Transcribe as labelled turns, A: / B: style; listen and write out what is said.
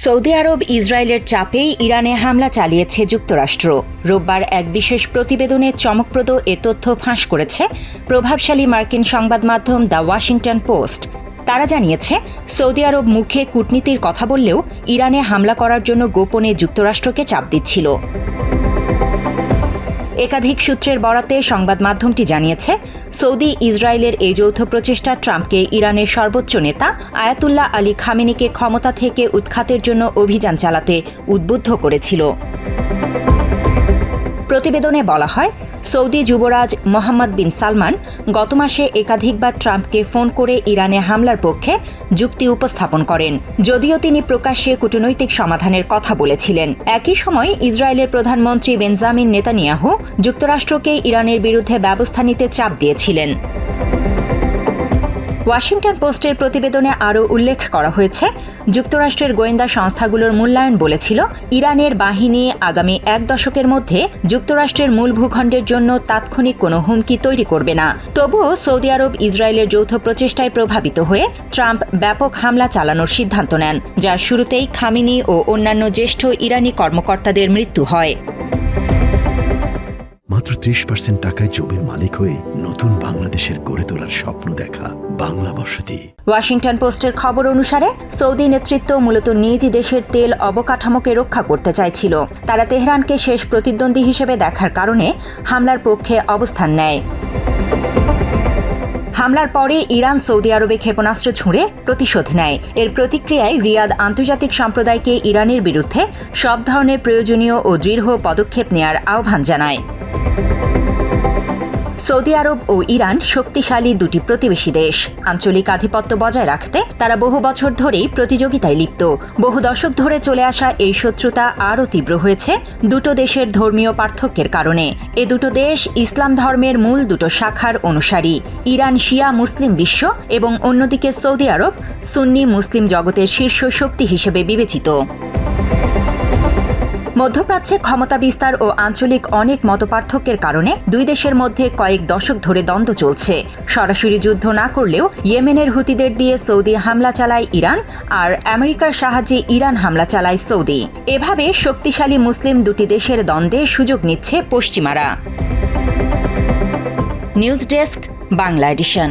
A: Saudi আরব ইসরায়েলের চাপেই ইরানে হামলা চালিয়েছে যুক্তরাষ্ট্র। রোববার এক বিশেষ প্রতিবেদনে চমকপ্রদ এ তথ্য ফাঁস করেছে প্রভাবশালী মার্কিন সংবাদ মাধ্যম দ্য ওয়াশিংটন পোস্ট। তারা জানিয়েছে, সৌদি আরব মুখে কূটনীতির কথা বললেও ইরানে হামলা করার জন্য গোপনে যুক্তরাষ্ট্রকে চাপ দিচ্ছিল। একাধিক সূত্রের বরাতে সংবাদ মাধ্যমটি জানিয়েছে, সৌদি ইসরায়েলের এই যৌথ প্রচেষ্টা ট্রাম্পকে ইরানের সর্বোচ্চ নেতা আয়াতুল্লাহ আলী খামেনিকে ক্ষমতা থেকে উৎখাতের জন্য অভিযান চালাতে উদ্বুদ্ধ করেছিল। প্রতিবেদনে বলা হয়, সৌদি যুবরাজ মোহাম্মদ বিন সালমান গত মাসে একাধিকবার ট্রাম্পকে ফোন করে ইরানে হামলার পক্ষে যুক্তি উপস্থাপন করেন, যদিও তিনি প্রকাশ্যে কূটনৈতিক সমাধানের কথা বলেছিলেন। একই সময় ইসরায়েলের প্রধানমন্ত্রী বেঞ্জামিন নেতানিয়াহু যুক্তরাষ্ট্রকে ইরানের বিরুদ্ধে ব্যবস্থা নিতে চাপ দিয়েছিলেন। ওয়াশিংটন পোস্টের প্রতিবেদনে আরও উল্লেখ করা হয়েছে, যুক্তরাষ্ট্রের গোয়েন্দা সংস্থাগুলোর মূল্যায়ন বলেছিল, ইরানের বাহিনী আগামী এক দশকের মধ্যে যুক্তরাষ্ট্রের মূল ভূখণ্ডের জন্য তাৎক্ষণিক কোনো হুমকি তৈরি করবে না। তবুও সৌদি আরব ইসরায়েলের যৌথ প্রচেষ্টায় প্রভাবিত হয়ে ট্রাম্প ব্যাপক হামলা চালানোর সিদ্ধান্ত নেন, যার শুরুতেই খামেনি ও অন্যান্য জ্যেষ্ঠ ইরানি কর্মকর্তাদের মৃত্যু হয়।
B: মাত্র 30% টাকায় জমির মালিক হয়ে নতুন বাংলাদেশের গড়ে তোলার স্বপ্ন দেখা বাংলা বসতি।
A: ওয়াশিংটন পোস্টের খবর অনুসারে সৌদি নেতৃত্ব মূলত নিজ দেশের তেল অবকাঠামোকে রক্ষা করতে চাইছিল। তারা তেহরানকে শেষ প্রতিদ্বন্দ্বী হিসেবে দেখার কারণে হামলার পক্ষে অবস্থান নেয়। হামলার পরে ইরান সৌদি আরবে ক্ষেপণাস্ত্র ছুঁড়ে প্রতিশোধ নেয়। এর প্রতিক্রিয়ায় রিয়াদ আন্তর্জাতিক সম্প্রদায়কে ইরানের বিরুদ্ধে সব ধরনের প্রয়োজনীয় ও দৃঢ় পদক্ষেপ নেয়ার আহ্বান জানায়। সৌদি আরব ও ইরান শক্তিশালী দুটি প্রতিবেশী দেশ। আঞ্চলিক আধিপত্য বজায় রাখতে তারা বহু বছর ধরেই প্রতিযোগিতায় লিপ্ত। বহু দশক ধরে চলে আসা এই শত্রুতা আরও তীব্র হয়েছে দুটো দেশের ধর্মীয় পার্থক্যের কারণে। এ দুটো দেশ ইসলাম ধর্মের মূল দুটো শাখার অনুসারী। ইরান শিয়া মুসলিম বিশ্ব এবং অন্যদিকে সৌদি আরব সুন্নি মুসলিম জগতের শীর্ষ শক্তি হিসেবে বিবেচিত। মধ্যপ্রাচ্যে ক্ষমতা বিস্তার ও আঞ্চলিক অনেক মতপার্থক্যের কারণে দুই দেশের মধ্যে কয়েক দশক ধরে দ্বন্দ্ব চলছে। সরাসরি যুদ্ধ না করলেও ইয়েমেনের হুতিদের দিয়ে সৌদি হামলা চালায় ইরান, আর আমেরিকার সাহায্যে ইরান হামলা চালায় সৌদি। এভাবে শক্তিশালী মুসলিম দুটি দেশের দ্বন্দ্বে সুযোগ নিচ্ছে পশ্চিমারা। News desk, Bangla addition.